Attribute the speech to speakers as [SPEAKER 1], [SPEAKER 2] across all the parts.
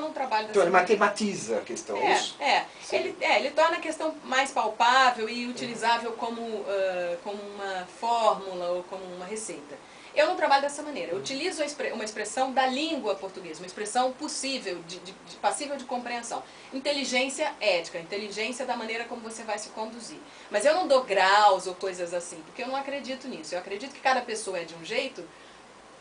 [SPEAKER 1] não trabalho
[SPEAKER 2] Então
[SPEAKER 1] dessa
[SPEAKER 2] ele matematiza a questão, é isso?
[SPEAKER 1] Ele torna a questão mais palpável e utilizável como uma fórmula ou como uma receita. Eu não trabalho dessa maneira. Eu utilizo uma expressão da língua portuguesa, uma expressão possível, passível de compreensão. Inteligência ética, inteligência da maneira como você vai se conduzir. Mas eu não dou graus ou coisas assim, porque eu não acredito nisso. Eu acredito que cada pessoa é de um jeito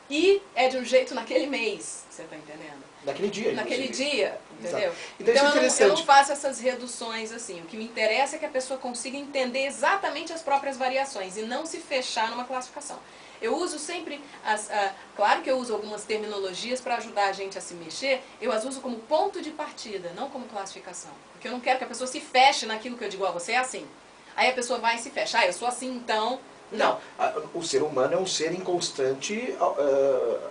[SPEAKER 1] e é de um jeito naquele mês, você está entendendo?
[SPEAKER 2] Naquele dia,
[SPEAKER 1] naquele dia, entendeu?
[SPEAKER 2] Exato. Então
[SPEAKER 1] eu não faço essas reduções assim. O que me interessa é que a pessoa consiga entender exatamente as próprias variações e não se fechar numa classificação. Eu uso sempre, claro que eu uso algumas terminologias para ajudar a gente a se mexer, eu as uso como ponto de partida, não como classificação. Porque eu não quero que a pessoa se feche naquilo que eu digo, você é assim. Aí a pessoa vai e se fecha, eu sou assim então...
[SPEAKER 2] Não, o ser humano é um ser em constante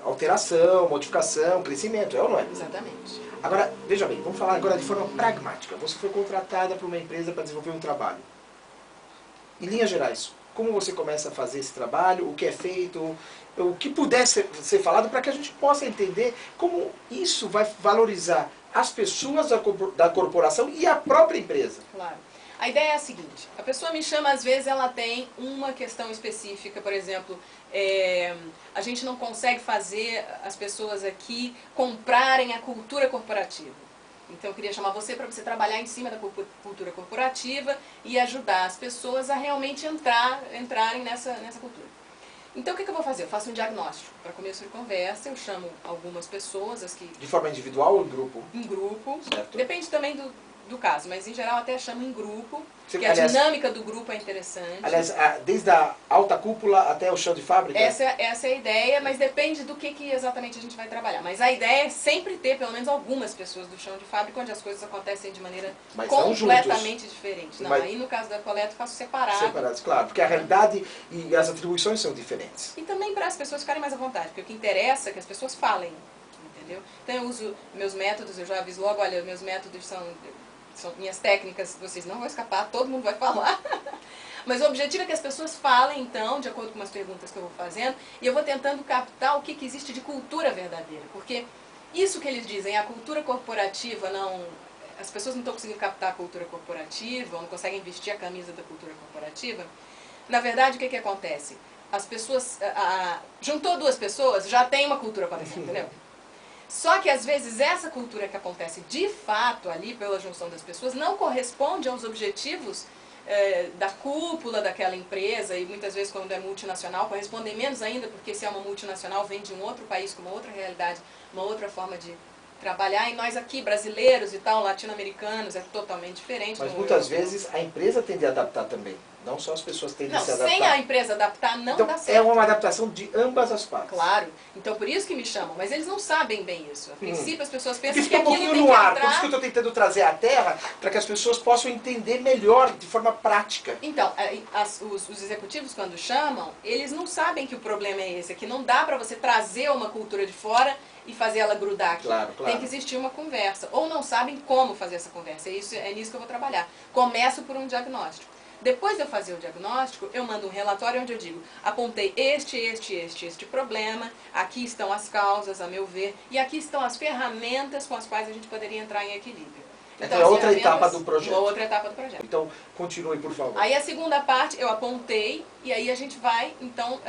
[SPEAKER 2] alteração, modificação, crescimento, é ou não é?
[SPEAKER 1] Exatamente.
[SPEAKER 2] Agora, veja bem, vamos falar agora de forma pragmática. Você foi contratada por uma empresa para desenvolver um trabalho. Em linhas gerais, como você começa a fazer esse trabalho, o que é feito, o que puder ser falado para que a gente possa entender como isso vai valorizar as pessoas da corporação e a própria empresa.
[SPEAKER 1] Claro. A ideia é a seguinte, a pessoa me chama, às vezes ela tem uma questão específica, por exemplo, a gente não consegue fazer as pessoas aqui comprarem a cultura corporativa. Então eu queria chamar você para você trabalhar em cima da cultura corporativa e ajudar as pessoas a realmente entrarem nessa cultura. Então o que eu vou fazer? Eu faço um diagnóstico. Para começo de conversa, eu chamo algumas pessoas.
[SPEAKER 2] De forma individual ou em grupo?
[SPEAKER 1] Em grupo.
[SPEAKER 2] Certo.
[SPEAKER 1] Depende também do caso, mas em geral até chamo em grupo, porque a dinâmica do grupo é interessante.
[SPEAKER 2] Aliás, desde a alta cúpula até o chão de fábrica?
[SPEAKER 1] Essa é a ideia, mas depende do que exatamente a gente vai trabalhar. Mas a ideia é sempre ter pelo menos algumas pessoas do chão de fábrica, onde as coisas acontecem de maneira completamente diferente. Não, aí no caso da coleta eu faço separado.
[SPEAKER 2] Separados, claro, porque a realidade e as atribuições são diferentes.
[SPEAKER 1] E também para as pessoas ficarem mais à vontade, porque o que interessa é que as pessoas falem, entendeu? Então eu uso meus métodos, eu já aviso logo, olha, meus métodos são minhas técnicas, vocês não vão escapar, todo mundo vai falar. Mas o objetivo é que as pessoas falem, então, de acordo com as perguntas que eu vou fazendo, e eu vou tentando captar o que existe de cultura verdadeira. Porque isso que eles dizem, a cultura corporativa não... As pessoas não estão conseguindo captar a cultura corporativa, ou não conseguem vestir a camisa da cultura corporativa. Na verdade, o que acontece? As pessoas... juntou duas pessoas, já tem uma cultura acontecendo, entendeu? Só que às vezes essa cultura que acontece de fato ali pela junção das pessoas não corresponde aos objetivos da cúpula daquela empresa, e muitas vezes quando é multinacional correspondem menos ainda, porque se é uma multinacional vem de um outro país com uma outra realidade, uma outra forma de trabalhar, e nós aqui brasileiros e tal, latino-americanos, é totalmente diferente.
[SPEAKER 2] Mas muitas vezes a empresa tende a adaptar também, não só as pessoas tendem a se adaptar.
[SPEAKER 1] Sem a empresa adaptar não
[SPEAKER 2] então,
[SPEAKER 1] dá certo.
[SPEAKER 2] É uma adaptação de ambas as partes.
[SPEAKER 1] Claro, então por isso que me chamam, mas eles não sabem bem isso. A princípio as pessoas pensam
[SPEAKER 2] que
[SPEAKER 1] aquilo
[SPEAKER 2] um pouquinho
[SPEAKER 1] tem
[SPEAKER 2] no
[SPEAKER 1] que
[SPEAKER 2] ar,
[SPEAKER 1] entrar...
[SPEAKER 2] por isso que eu estou tentando trazer à terra, para que as pessoas possam entender melhor, de forma prática.
[SPEAKER 1] Então, os executivos quando chamam, eles não sabem que o problema é esse, que não dá para você trazer uma cultura de fora e fazer ela grudar aqui.
[SPEAKER 2] Claro.
[SPEAKER 1] Tem que existir uma conversa. Ou não sabem como fazer essa conversa. É nisso que eu vou trabalhar. Começo por um diagnóstico. Depois de eu fazer o diagnóstico, eu mando um relatório onde eu digo, apontei este problema, aqui estão as causas, a meu ver, e aqui estão as ferramentas com as quais a gente poderia entrar em equilíbrio.
[SPEAKER 2] Então é outra etapa do projeto.
[SPEAKER 1] Uma outra etapa do projeto.
[SPEAKER 2] Então, continue, por favor.
[SPEAKER 1] Aí a segunda parte eu apontei, e aí a gente vai, então,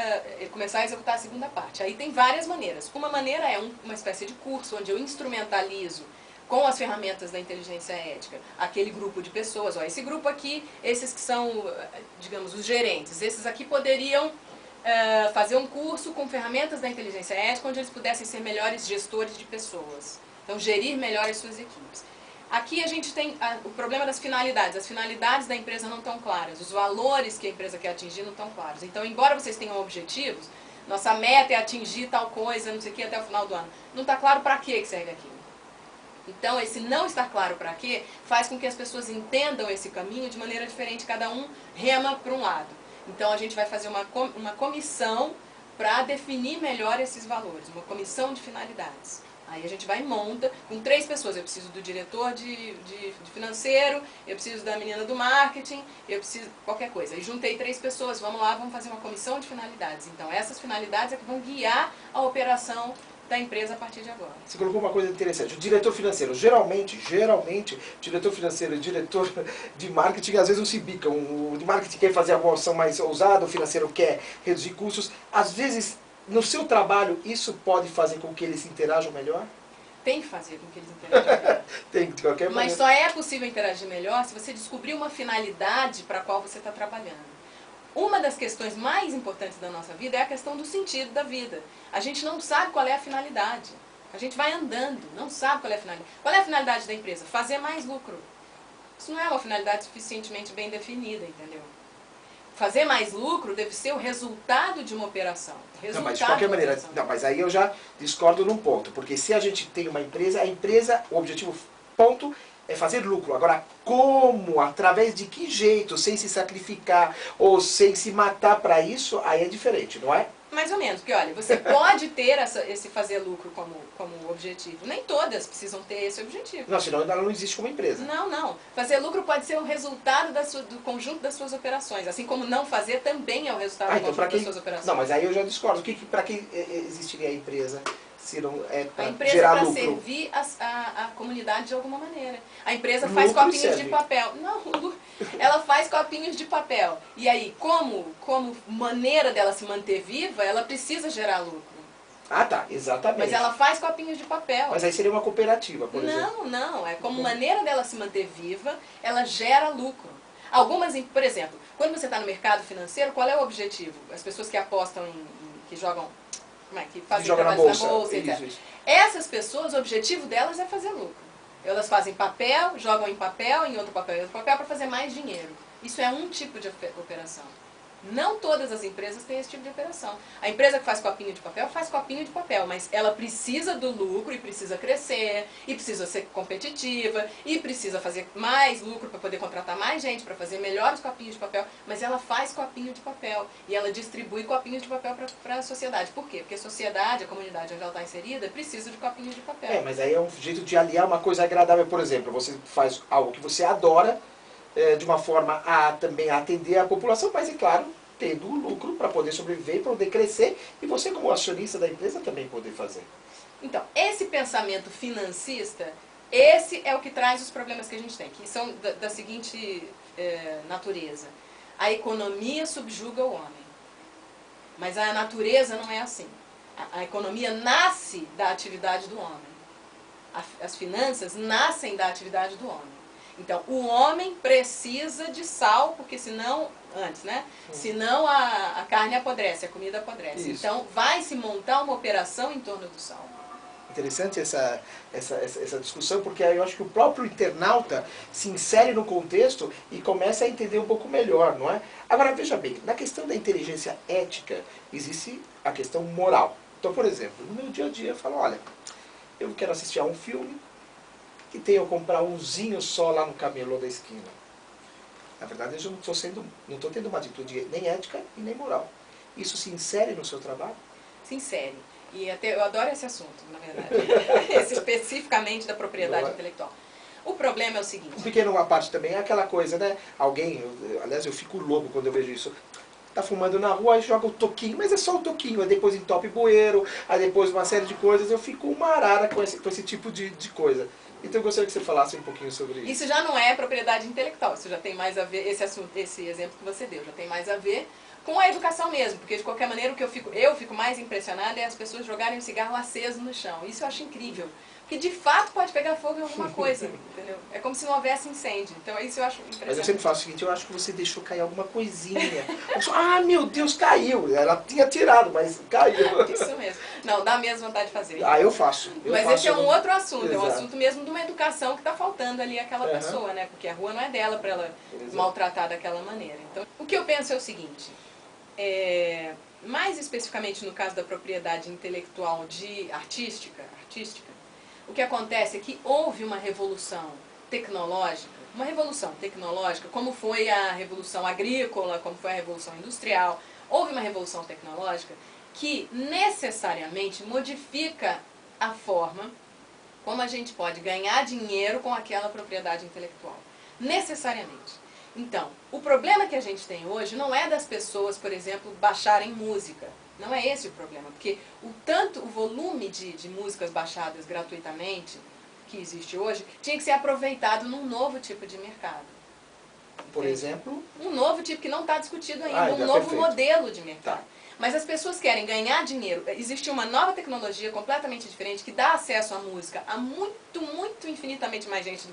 [SPEAKER 1] começar a executar a segunda parte. Aí tem várias maneiras. Uma maneira é uma espécie de curso, onde eu instrumentalizo com as ferramentas da inteligência ética, aquele grupo de pessoas, esse grupo aqui, esses que são, digamos, os gerentes, esses aqui poderiam fazer um curso com ferramentas da inteligência ética, onde eles pudessem ser melhores gestores de pessoas, então gerir melhor as suas equipes. Aqui a gente tem o problema das finalidades. As finalidades da empresa não estão claras, os valores que a empresa quer atingir não estão claros. Então, embora vocês tenham objetivos, nossa meta é atingir tal coisa, não sei o que, até o final do ano. Não está claro para que serve aquilo. Então, esse não estar claro para quê faz com que as pessoas entendam esse caminho de maneira diferente, cada um rema para um lado. Então, a gente vai fazer uma comissão para definir melhor esses valores, uma comissão de finalidades. Aí a gente vai e monta com 3 pessoas. Eu preciso do diretor de financeiro, eu preciso da menina do marketing, eu preciso qualquer coisa. E juntei 3 pessoas, vamos lá, vamos fazer uma comissão de finalidades. Então, essas finalidades é que vão guiar a operação da empresa a partir de agora.
[SPEAKER 2] Você colocou uma coisa interessante. O diretor financeiro, geralmente, diretor financeiro e diretor de marketing às vezes não se bicam. O de marketing quer fazer alguma ação mais ousada, o financeiro quer reduzir custos. Às vezes, no seu trabalho, isso pode fazer com que eles interajam melhor?
[SPEAKER 1] Tem que fazer com que eles interajam melhor.
[SPEAKER 2] Tem, de qualquer maneira.
[SPEAKER 1] Mas só é possível interagir melhor se você descobrir uma finalidade para a qual você está trabalhando. Uma das questões mais importantes da nossa vida é a questão do sentido da vida. A gente não sabe qual é a finalidade. A gente vai andando, não sabe qual é a finalidade. Qual é a finalidade da empresa? Fazer mais lucro. Isso não é uma finalidade suficientemente bem definida, entendeu? Fazer mais lucro deve ser o resultado de uma operação.
[SPEAKER 2] Não, mas de qualquer maneira, não, mas aí eu já discordo num ponto. Porque se a gente tem uma empresa, a empresa, o objetivo, ponto, é fazer lucro. Agora, como, através de que jeito, sem se sacrificar ou sem se matar para isso, aí é diferente, não é?
[SPEAKER 1] Mais ou menos, porque olha, você pode ter esse fazer lucro como objetivo. Nem todas precisam ter esse objetivo.
[SPEAKER 2] Não, senão ela não existe como empresa.
[SPEAKER 1] Não, não. Fazer lucro pode ser o resultado do conjunto das suas operações. Assim como não fazer também é o resultado do conjunto das suas operações.
[SPEAKER 2] Não, mas aí eu já discordo. Para que existiria a empresa? Se não é para
[SPEAKER 1] a empresa
[SPEAKER 2] gerar
[SPEAKER 1] para
[SPEAKER 2] lucro.
[SPEAKER 1] Servir a comunidade de alguma maneira. A empresa faz copinhos de papel. Não, ela faz copinhos de papel. E aí, como maneira dela se manter viva, ela precisa gerar lucro.
[SPEAKER 2] Ah, tá, exatamente.
[SPEAKER 1] Mas ela faz copinhos de papel.
[SPEAKER 2] Mas aí seria uma cooperativa, por exemplo.
[SPEAKER 1] Não. É como maneira dela se manter viva, ela gera lucro. Algumas, por exemplo, quando você está no mercado financeiro, qual é o objetivo? As pessoas que apostam que jogam... que fazem trabalhos na bolsa, etc.
[SPEAKER 2] Isso.
[SPEAKER 1] Essas pessoas, o objetivo delas é fazer lucro. Elas fazem papel, jogam em papel, em outro papel, para fazer mais dinheiro. Isso é um tipo de operação. Não todas as empresas têm esse tipo de operação. A empresa que faz copinho de papel, mas ela precisa do lucro e precisa crescer, e precisa ser competitiva, e precisa fazer mais lucro para poder contratar mais gente, para fazer melhores copinhos de papel, mas ela faz copinho de papel e ela distribui copinhos de papel para a sociedade. Por quê? Porque a sociedade, a comunidade onde ela está inserida, precisa de copinhos de papel.
[SPEAKER 2] Mas aí é um jeito de aliar uma coisa agradável. Por exemplo, você faz algo que você adora, de uma forma a também atender a população, mas é claro, tendo o lucro para poder sobreviver, para poder crescer, e você como acionista da empresa também poder fazer.
[SPEAKER 1] Então, esse pensamento financista, esse é o que traz os problemas que a gente tem, que são da seguinte natureza. A economia subjuga o homem, mas a natureza não é assim. A economia nasce da atividade do homem. As finanças nascem da atividade do homem. Então, o homem precisa de sal, porque senão, senão a carne apodrece, a comida apodrece. Isso. Então, vai se montar uma operação em torno do sal.
[SPEAKER 2] Interessante essa discussão, porque eu acho que o próprio internauta se insere no contexto e começa a entender um pouco melhor, não é? Agora, veja bem, na questão da inteligência ética, existe a questão moral. Então, por exemplo, no meu dia a dia eu falo, olha, eu quero assistir a um filme, que tem eu comprar um zinho só lá no camelô da esquina. Na verdade, eu não estou tendo uma atitude nem ética e nem moral. Isso se insere no seu trabalho?
[SPEAKER 1] Se insere. E até eu adoro esse assunto, na verdade. Esse especificamente da propriedade intelectual. O problema é o seguinte...
[SPEAKER 2] Um pequeno uma parte também é aquela coisa, né? Aliás, eu fico louco quando eu vejo isso. Tá fumando na rua, aí joga o toquinho, mas é só o toquinho, aí depois entope bueiro, aí depois uma série de coisas. Eu fico uma arara com esse tipo de coisa. Então eu gostaria que você falasse um pouquinho sobre isso.
[SPEAKER 1] Isso já não é propriedade intelectual, isso já tem mais a ver, esse exemplo que você deu, já tem mais a ver com a educação mesmo, porque de qualquer maneira o que eu fico mais impressionada é as pessoas jogarem um cigarro aceso no chão. Isso eu acho incrível. Porque de fato pode pegar fogo em alguma coisa, entendeu? É como se não houvesse incêndio. Então isso eu acho impressionante.
[SPEAKER 2] Mas eu sempre faço o seguinte, eu acho que você deixou cair alguma coisinha. Ah, meu Deus, caiu! Ela tinha tirado, mas caiu.
[SPEAKER 1] Isso mesmo. Não, dá mesmo vontade de fazer.
[SPEAKER 2] Ah, eu faço.
[SPEAKER 1] Mas esse é um outro assunto, é um assunto mesmo de uma educação que está faltando ali àquela pessoa, né? Porque a rua não é dela para ela maltratar daquela maneira. Então, o que eu penso é o seguinte, mais especificamente no caso da propriedade intelectual artística, o que acontece é que houve uma revolução tecnológica, como foi a revolução agrícola, como foi a revolução industrial, houve uma revolução tecnológica que necessariamente modifica a forma como a gente pode ganhar dinheiro com aquela propriedade intelectual. Necessariamente. Então, o problema que a gente tem hoje não é das pessoas, por exemplo, baixarem música. Não é esse o problema, porque o volume de músicas baixadas gratuitamente que existe hoje, tinha que ser aproveitado num novo tipo de mercado.
[SPEAKER 2] Por exemplo?
[SPEAKER 1] Um novo tipo que não está discutido ainda, um novo
[SPEAKER 2] perfeito.
[SPEAKER 1] modelo de mercado.
[SPEAKER 2] Tá.
[SPEAKER 1] Mas as pessoas querem ganhar dinheiro. Existe uma nova tecnologia completamente diferente que dá acesso à música a muito, infinitamente mais gente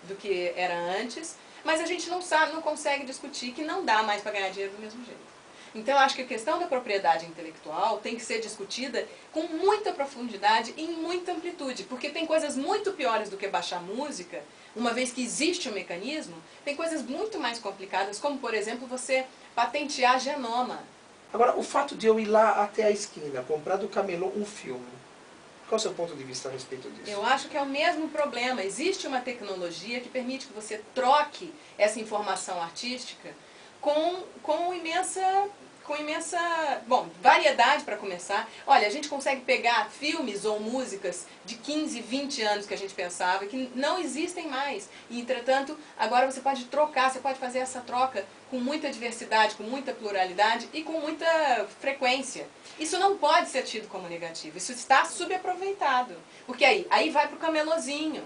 [SPEAKER 1] do que era antes, mas a gente não sabe, não consegue discutir que não dá mais para ganhar dinheiro do mesmo jeito. Então eu acho que a questão da propriedade intelectual tem que ser discutida com muita profundidade e em muita amplitude, porque tem coisas muito piores do que baixar música, uma vez que existe o mecanismo, tem coisas muito mais complicadas, como por exemplo você patentear genoma.
[SPEAKER 2] Agora, o fato de eu ir lá até a esquina, comprar do camelô um filme, qual é o seu ponto de vista a respeito disso?
[SPEAKER 1] Eu acho que é o mesmo problema. Existe uma tecnologia que permite que você troque essa informação artística com imensa, variedade para começar. Olha, a gente consegue pegar filmes ou músicas de 15, 20 anos que a gente pensava que não existem mais. E, entretanto, agora você pode trocar, você pode fazer essa troca com muita diversidade, com muita pluralidade e com muita frequência. Isso não pode ser tido como negativo, isso está subaproveitado. Porque aí vai para o camelozinho.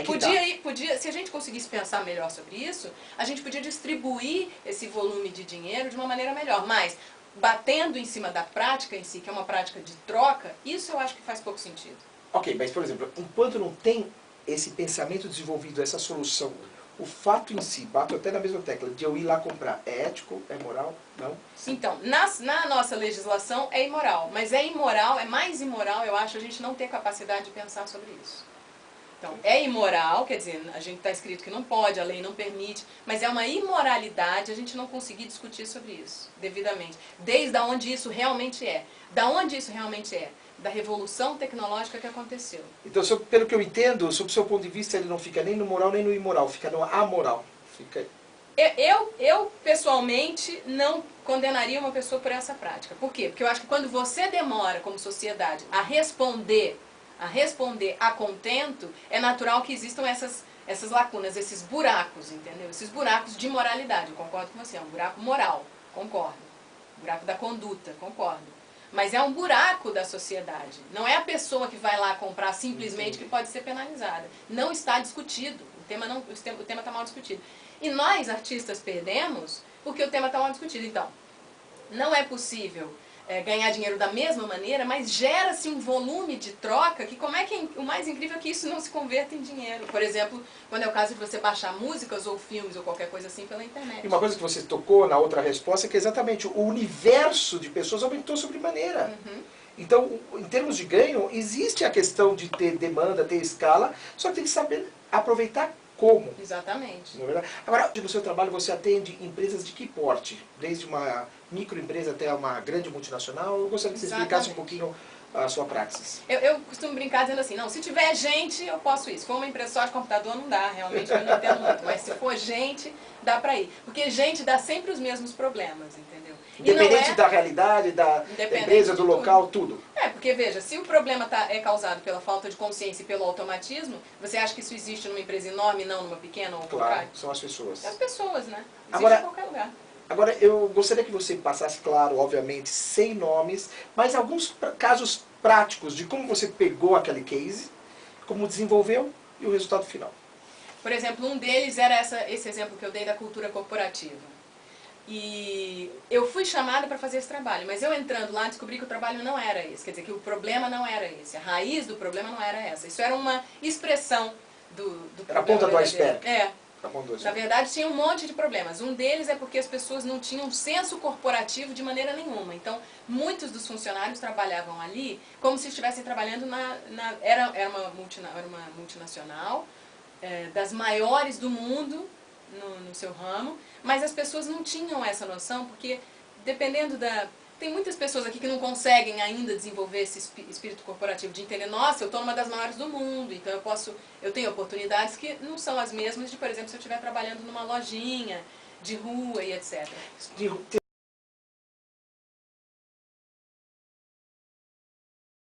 [SPEAKER 1] Podia, se a gente conseguisse pensar melhor sobre isso, a gente podia distribuir esse volume de dinheiro de uma maneira melhor. Mas, batendo em cima da prática em si, que é uma prática de troca, isso eu acho que faz pouco sentido.
[SPEAKER 2] Ok, mas por exemplo, enquanto não tem esse pensamento desenvolvido, essa solução, o fato em si, bato até na mesma tecla, de eu ir lá comprar, é ético, é moral? Não?
[SPEAKER 1] Então, na nossa legislação é imoral, mas é mais imoral, eu acho, a gente não ter capacidade de pensar sobre isso. Então, é imoral, quer dizer, a gente está escrito que não pode, a lei não permite, mas é uma imoralidade a gente não conseguir discutir sobre isso, devidamente. Desde onde isso realmente é. Da onde isso realmente é? Da revolução tecnológica que aconteceu.
[SPEAKER 2] Então, pelo que eu entendo, sob o seu ponto de vista, ele não fica nem no moral nem no imoral, fica no amoral.
[SPEAKER 1] Eu, pessoalmente, não condenaria uma pessoa por essa prática. Por quê? Porque eu acho que quando você demora, como sociedade, a responder a contento, é natural que existam essas lacunas, esses buracos, entendeu? Esses buracos de moralidade, eu concordo com você, é um buraco moral, concordo. Buraco da conduta, concordo. Mas é um buraco da sociedade. Não é a pessoa que vai lá comprar simplesmente que pode ser penalizada. Não está discutido. O tema está mal discutido. E nós, artistas, perdemos porque o tema está mal discutido. Então, não é possível ganhar dinheiro da mesma maneira, mas gera-se um volume de troca que o mais incrível é que isso não se converta em dinheiro. Por exemplo, quando é o caso de você baixar músicas ou filmes ou qualquer coisa assim pela internet.
[SPEAKER 2] E uma coisa que você tocou na outra resposta é que exatamente o universo de pessoas aumentou sobremaneira. Então, em termos de ganho, existe a questão de ter demanda, ter escala, só que tem que saber aproveitar como.
[SPEAKER 1] Exatamente.
[SPEAKER 2] Não é verdade? Agora, no seu trabalho você atende empresas de que porte? Desde uma microempresa até uma grande multinacional? Eu gostaria que você explicasse um pouquinho a sua praxis.
[SPEAKER 1] Eu costumo brincar dizendo assim, não, se tiver gente, eu posso ir. Se for uma empresa só de computador, não dá, realmente eu não entendo muito. Mas se for gente, dá pra ir. Porque gente dá sempre os mesmos problemas, entendeu?
[SPEAKER 2] Independente da realidade, da empresa, do local, tudo.
[SPEAKER 1] Porque veja, se o problema é causado pela falta de consciência e pelo automatismo, você acha que isso existe numa empresa enorme e não numa pequena ou
[SPEAKER 2] claro,
[SPEAKER 1] local?
[SPEAKER 2] são as pessoas.
[SPEAKER 1] As pessoas, né? Existe
[SPEAKER 2] Agora,
[SPEAKER 1] em qualquer lugar.
[SPEAKER 2] Agora, eu gostaria que você passasse, claro, obviamente, sem nomes, mas alguns casos práticos de como você pegou aquele case, como desenvolveu e o resultado final.
[SPEAKER 1] Por exemplo, um deles era esse exemplo que eu dei da cultura corporativa. E eu fui chamada para fazer esse trabalho, mas eu entrando lá descobri que o trabalho não era esse, quer dizer, que o problema não era esse, a raiz do problema não era essa. Isso era uma expressão do problema.
[SPEAKER 2] Era a ponta do iceberg.
[SPEAKER 1] Na verdade, tinha um monte de problemas. Um deles é porque as pessoas não tinham senso corporativo de maneira nenhuma. Então, muitos dos funcionários trabalhavam ali como se estivessem trabalhando era uma multinacional, das maiores do mundo no seu ramo, mas as pessoas não tinham essa noção, porque dependendo Tem muitas pessoas aqui que não conseguem ainda desenvolver esse espírito corporativo de entender, nossa, eu estou numa das maiores do mundo, então eu tenho oportunidades que não são as mesmas de, por exemplo, se eu estiver trabalhando numa lojinha de rua e etc.